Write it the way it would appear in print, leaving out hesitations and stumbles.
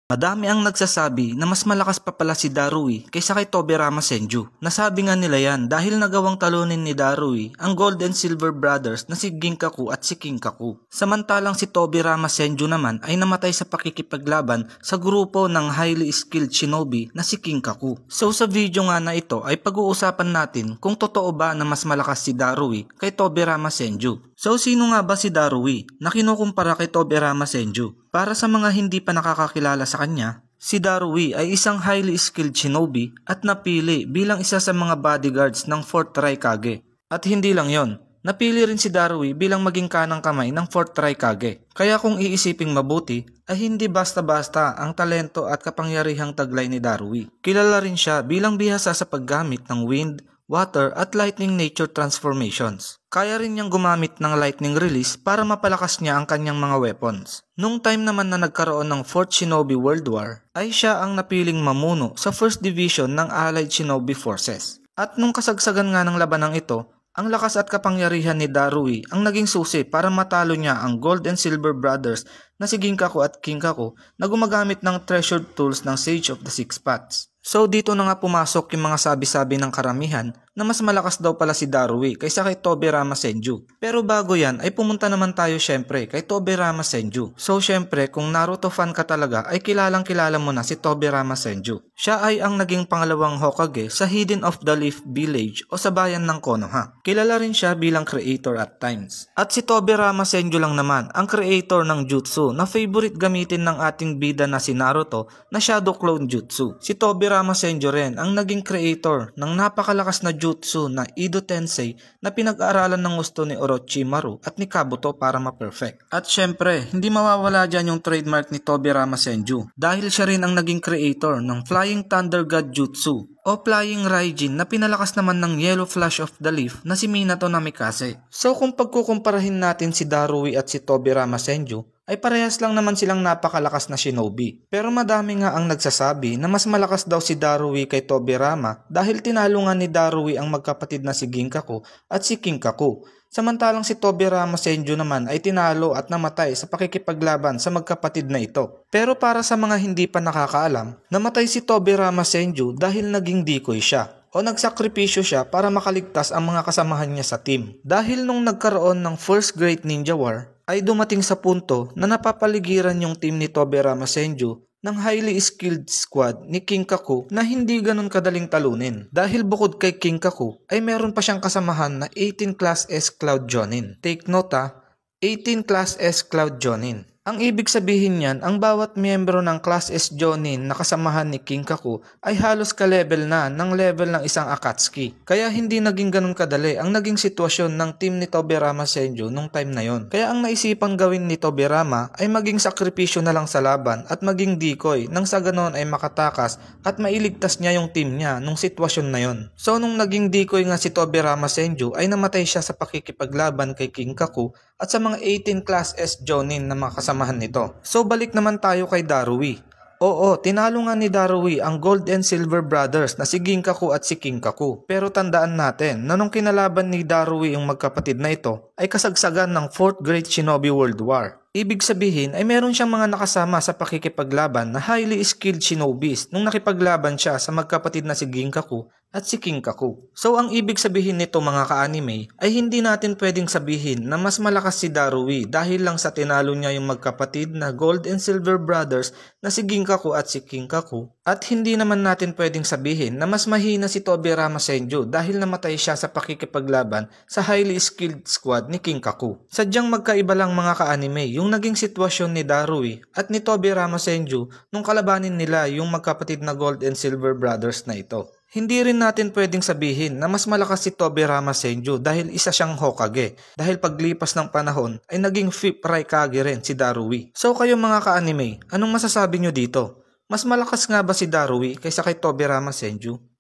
Madami ang nagsasabi na mas malakas pa pala si Darui kaysa kay Tobirama Senju. Nasabi nga nila yan dahil nagawang talunin ni Darui ang Gold and Silver Brothers na si Ginkaku at si Kinkaku. Samantalang si Tobirama Senju naman ay namatay sa pakikipaglaban sa grupo ng highly skilled shinobi na si Kinkaku. So sa video nga na ito ay pag-uusapan natin kung totoo ba na mas malakas si Darui kay Tobirama Senju. So sino nga ba si Darui na kinukumpara kay Tobirama Senju? Para sa mga hindi pa nakakakilala sa kanya, si Darui ay isang highly skilled shinobi at napili bilang isa sa mga bodyguards ng 4th Raikage. At hindi lang yon, napili rin si Darui bilang maging kanang kamay ng 4th Raikage. Kaya kung iisiping mabuti, ay hindi basta-basta ang talento at kapangyarihang taglay ni Darui. Kilala rin siya bilang bihasa sa paggamit ng wind, water at lightning nature transformations. Kaya rin niyang gumamit ng lightning release para mapalakas niya ang kanyang mga weapons. Nung time naman na nagkaroon ng 4th Shinobi World War, ay siya ang napiling mamuno sa 1st Division ng Allied Shinobi Forces. At nung kasagsagan nga ng labanang ito, ang lakas at kapangyarihan ni Darui ang naging susi para matalo niya ang Gold and Silver Brothers na si Ginkaku at Kinkaku na gumagamit ng treasured tools ng Sage of the Six Paths. So dito na nga pumasok yung mga sabi-sabi ng karamihan na mas malakas daw pala si Darui kaysa kay Tobirama Senju. Pero bago yan ay pumunta naman tayo syempre kay Tobirama Senju. So syempre kung Naruto fan ka talaga ay kilalang kilala mo na si Tobirama Senju. Siya ay ang naging pangalawang Hokage sa Hidden of the Leaf Village o sa bayan ng Konoha. Kilala rin siya bilang creator at times. At si Tobirama Senju lang naman ang creator ng jutsu na favorite gamitin ng ating bida na si Naruto na Shadow Clone Jutsu. Si Tobirama Senju rin ang naging creator ng napakalakas na jutsu na Edo Tensei na pinag-aaralan ng gusto ni Orochimaru at ni Kabuto para ma-perfect. At syempre, hindi mawawala dyan yung trademark ni Tobirama Senju dahil siya rin ang naging creator ng Flying Thunder God Jutsu o Flying Raijin na pinalakas naman ng Yellow Flash of the Leaf na si Minato Namikaze. So kung pagkukumparahin natin si Darui at si Tobirama Senju, ay parehas lang naman silang napakalakas na shinobi. Pero madami nga ang nagsasabi na mas malakas daw si Darui kay Tobirama dahil tinalo nga ni Darui ang magkapatid na si Ginkaku at si Kinkaku. Samantalang si Tobirama Senju naman ay tinalo at namatay sa pakikipaglaban sa magkapatid na ito. Pero para sa mga hindi pa nakakaalam, namatay si Tobirama Senju dahil naging decoy siya o nagsakripisyo siya para makaligtas ang mga kasamahan niya sa team. Dahil nung nagkaroon ng First Great Ninja War, ay dumating sa punto na napapaligiran yung team ni Tobirama Senju ng highly skilled squad ni Kinkaku na hindi ganun kadaling talunin. Dahil bukod kay Kinkaku ay meron pa siyang kasamahan na 18 Class S Cloud Jonin. Take note 18 Class S Cloud Jonin. Ang ibig sabihin niyan, ang bawat miyembro ng Class S Jonin na kasamahan ni Kinkaku ay halos ka-level na ng level ng isang Akatsuki. Kaya hindi naging ganun kadali ang naging sitwasyon ng team ni Tobirama Senju nung time na yon. Kaya ang naisipang gawin ni Tobirama ay maging sakripisyo na lang sa laban at maging decoy nang sa ganon ay makatakas at mailigtas niya yung team niya nung sitwasyon na yon. So nung naging decoy nga si Tobirama Senju ay namatay siya sa pakikipaglaban kay Kinkaku at sa mga 18 Class S Jonin na mga kasamahan nito. So balik naman tayo kay Darui. Oo, tinalo nga ni Darui ang Gold and Silver Brothers na si Ginkaku at si Kinkaku. Pero tandaan natin na nung kinalaban ni Darui yung magkapatid na ito ay kasagsagan ng 4th Great Shinobi World War. Ibig sabihin ay meron siyang mga nakasama sa pakikipaglaban na highly skilled shinobis nung nakipaglaban siya sa magkapatid na si Ginkaku at si Kinkaku. So ang ibig sabihin nito mga ka-anime ay hindi natin pwedeng sabihin na mas malakas si Darui dahil lang sa tinalo niya yung magkapatid na Gold and Silver Brothers na si Ginkaku at si Kinkaku. At hindi naman natin pwedeng sabihin na mas mahina si Tobirama Senju dahil namatay siya sa pakikipaglaban sa highly skilled squad ni Kinkaku. Sadyang magkaiba lang mga ka-anime yung naging sitwasyon ni Darui at ni Tobirama Senju nung kalabanin nila yung magkapatid na Gold and Silver Brothers na ito. Hindi rin natin pwedeng sabihin na mas malakas si Tobirama Senju dahil isa siyang Hokage dahil paglipas ng panahon ay naging 5th Raikage rin si Darui. So kayo mga ka-anime, anong masasabi nyo dito? Mas malakas nga ba si Darui kaysa kay Tobirama Senju?